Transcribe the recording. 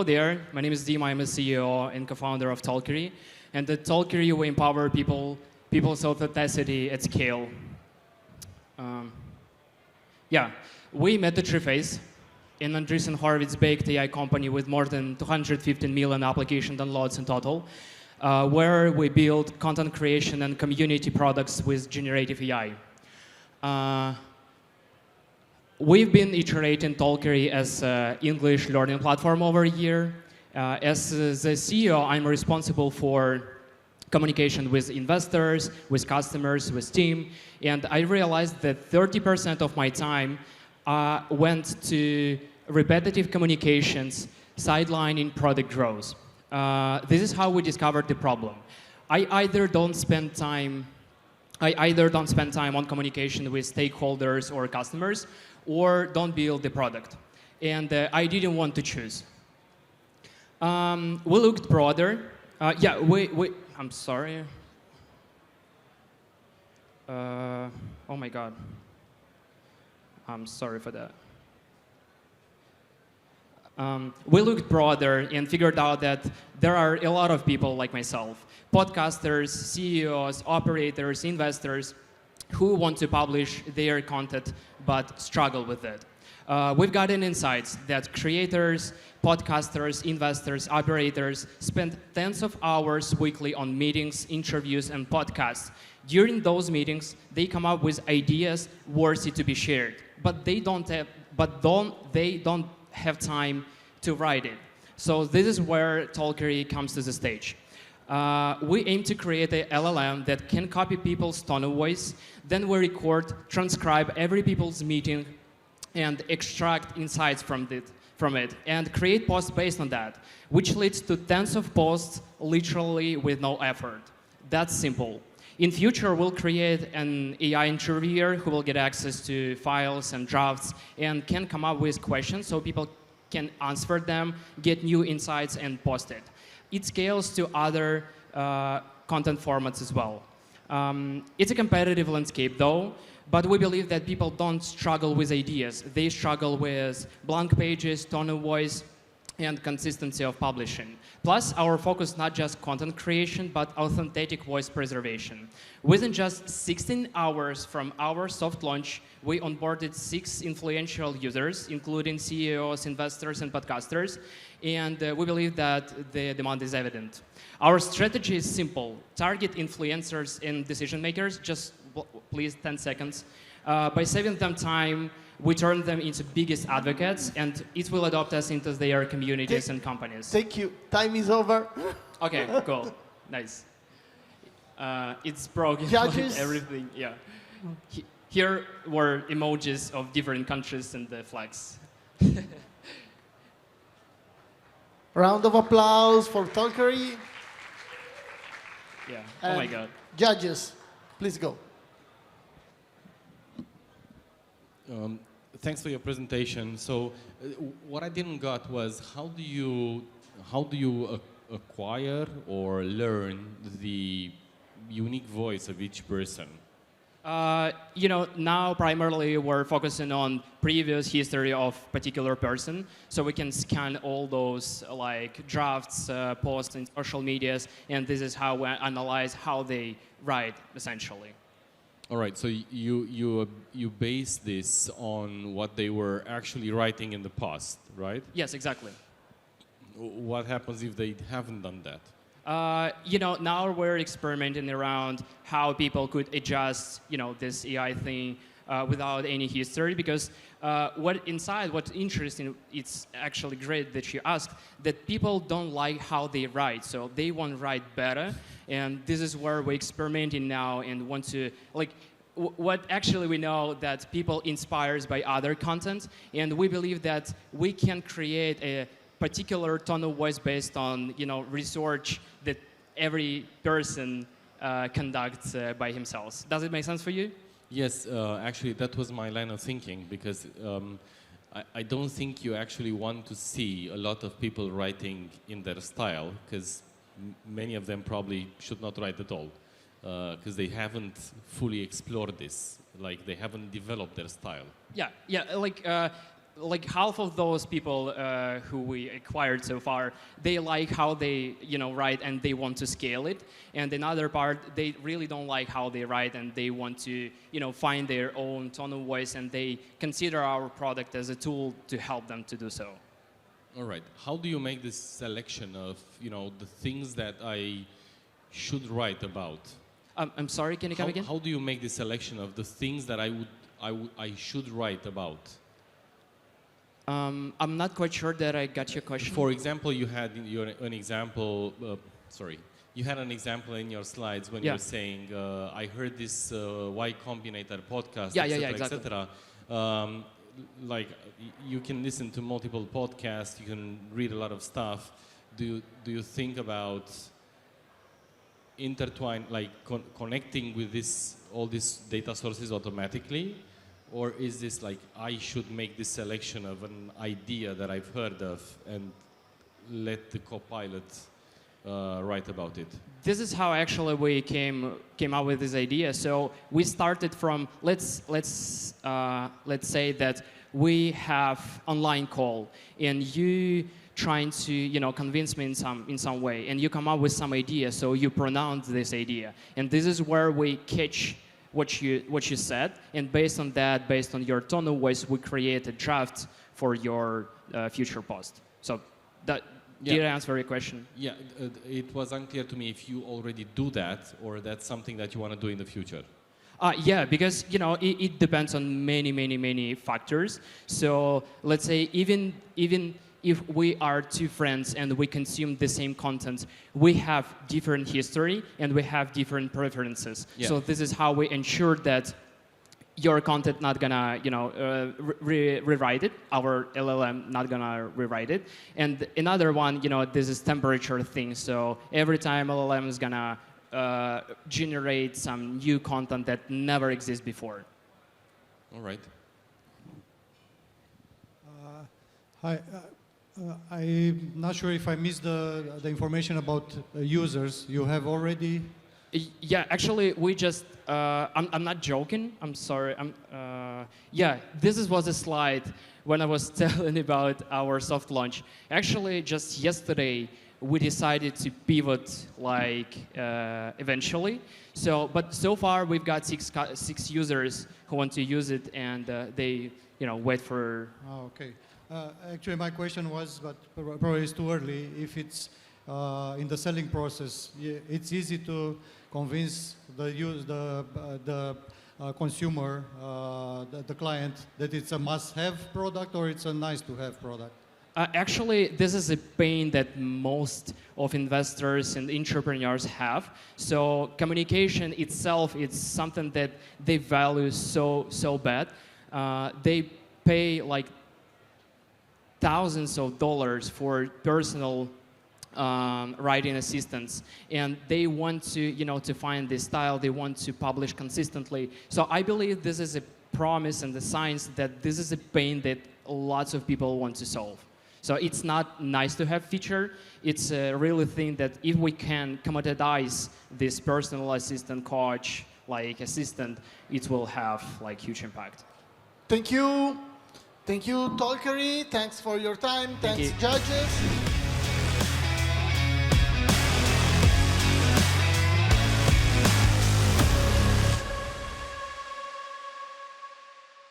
Hello there, my name is Dima, I'm a CEO and co-founder of Talkery. And at Talkery, we empower people's authenticity at scale. We met the Treeface, an Andreessen Horowitz-baked AI company with more than 215 million application downloads in total, where we build content creation and community products with generative AI. We've been iterating Talkery as an English learning platform over a year. As the CEO, I'm responsible for communication with investors, with customers, with team, and I realized that 30% of my time went to repetitive communications, sidelining product growth. This is how we discovered the problem. I either don't spend time on communication with stakeholders or customers, or don't build the product. And I didn't want to choose. We looked broader. I'm sorry. Oh my God. I'm sorry for that. We looked broader and figured out that there are a lot of people like myself, podcasters, CEOs, operators, investors, who want to publish their content but struggle with it. We've gotten insights that creators, podcasters, investors, operators spend tens of hours weekly on meetings, interviews, and podcasts. During those meetings, they come up with ideas worthy to be shared, but they don't have time to write it. So this is where Talkery comes to the stage. We aim to create a LLM that can copy people's tone of voice. Then we record, transcribe every people's meeting, and extract insights from it, and create posts based on that, which leads to tens of posts literally with no effort. That's simple. In future, we'll create an AI interviewer who will get access to files and drafts and can come up with questions so people can answer them, get new insights, and post it. It scales to other content formats as well. It's a competitive landscape, though, but we believe that people don't struggle with ideas. They struggle with blank pages, tone of voice, and consistency of publishing. Plus, our focus is not just content creation, but authentic voice preservation. Within just 16 hours from our soft launch, we onboarded 6 influential users, including CEOs, investors, and podcasters, and we believe that the demand is evident. Our strategy is simple. Target influencers and decision makers, just please 10 seconds. By saving them time, we turn them into biggest advocates, and it will adopt us into their communities and companies. Thank you. Time is over. Okay, cool. Nice. It's broken. Judges? Everything, yeah. Here were emojis of different countries and the flags. Round of applause for Talkery. Yeah, oh my God. Judges, please go. Thanks for your presentation. So, what I didn't got was how do you acquire or learn the unique voice of each person? Now primarily we're focusing on previous history of particular person, so we can scan all those like drafts, posts in social medias, and this is how we analyze how they write essentially. All right, so you base this on what they were actually writing in the past, right? Yes, exactly. What happens if they haven't done that? Now we're experimenting around how people could adjust, this AI thing without any history, because what's interesting, it's actually great that you asked, that people don't like how they write, so they want to write better, and this is where we're experimenting now and want to, what actually we know that people inspired by other content, and we believe that we can create a particular tone of voice based on, research that every person conducts by himself. Does it make sense for you? Yes, actually, that was my line of thinking, because I don't think you actually want to see a lot of people writing in their style, because many of them probably should not write at all, because they haven't fully explored this, they haven't developed their style. Yeah, like half of those people who we acquired so far, they like how they write and they want to scale it. And another part, they really don't like how they write and they want to find their own tone of voice, and they consider our product as a tool to help them to do so. All right. How do you make this selection of the things that I should write about? I'm sorry, can you come again? How do you make the selection of the things that I should write about? I'm not quite sure that I got your question. For example, you had an example. You had an example in your slides when you were saying, "I heard this Y Combinator podcast, exactly. etc." Like you can listen to multiple podcasts, you can read a lot of stuff. Do you think about connecting with all these data sources automatically? Or is this like I should make this selection of an idea that I've heard of and let the Copilot write about it? This is how actually we came up with this idea. So we started from let's say that we have online call and you trying to convince me in some way, and you come up with some idea. So you pronounce this idea, and this is where we catch what you said, and based on that, based on your tone of voice, we create a draft for your future post. So that did I answer your question? Yeah, it was unclear to me if you already do that or that's something that you want to do in the future. Yeah, because it depends on many factors. So let's say even if we are two friends and we consume the same content, we have different history and we have different preferences. Yeah. So this is how we ensure that your content not gonna rewrite it, our LLM not gonna rewrite it. And another one, this is temperature thing. So every time LLM is gonna generate some new content that never exists before. All right. Hi. I'm not sure if I missed the information about users. You have already... Yeah, actually, we just... I'm not joking. I'm sorry. Yeah, this was a slide when I was telling about our soft launch. Actually, just yesterday, we decided to pivot eventually. But so far, we've got six users who want to use it, and they wait for... Oh, okay. Actually, my question was, but probably it's too early, if it's in the selling process, it's easy to convince the consumer, the client, that it's a must-have product or it's a nice-to-have product? Actually, this is a pain that most of investors and entrepreneurs have. So communication itself is something that they value so bad. They pay thousands of dollars for personal writing assistants, and they want to find this style. They want to publish consistently. So I believe this is a promise and the signs that this is a pain that lots of people want to solve. So it's not nice to have feature. It's a really thing that if we can commoditize this personal assistant, coach, assistant, it will have huge impact. Thank you. Thank you, Talkery. Thanks for your time. Thanks, judges.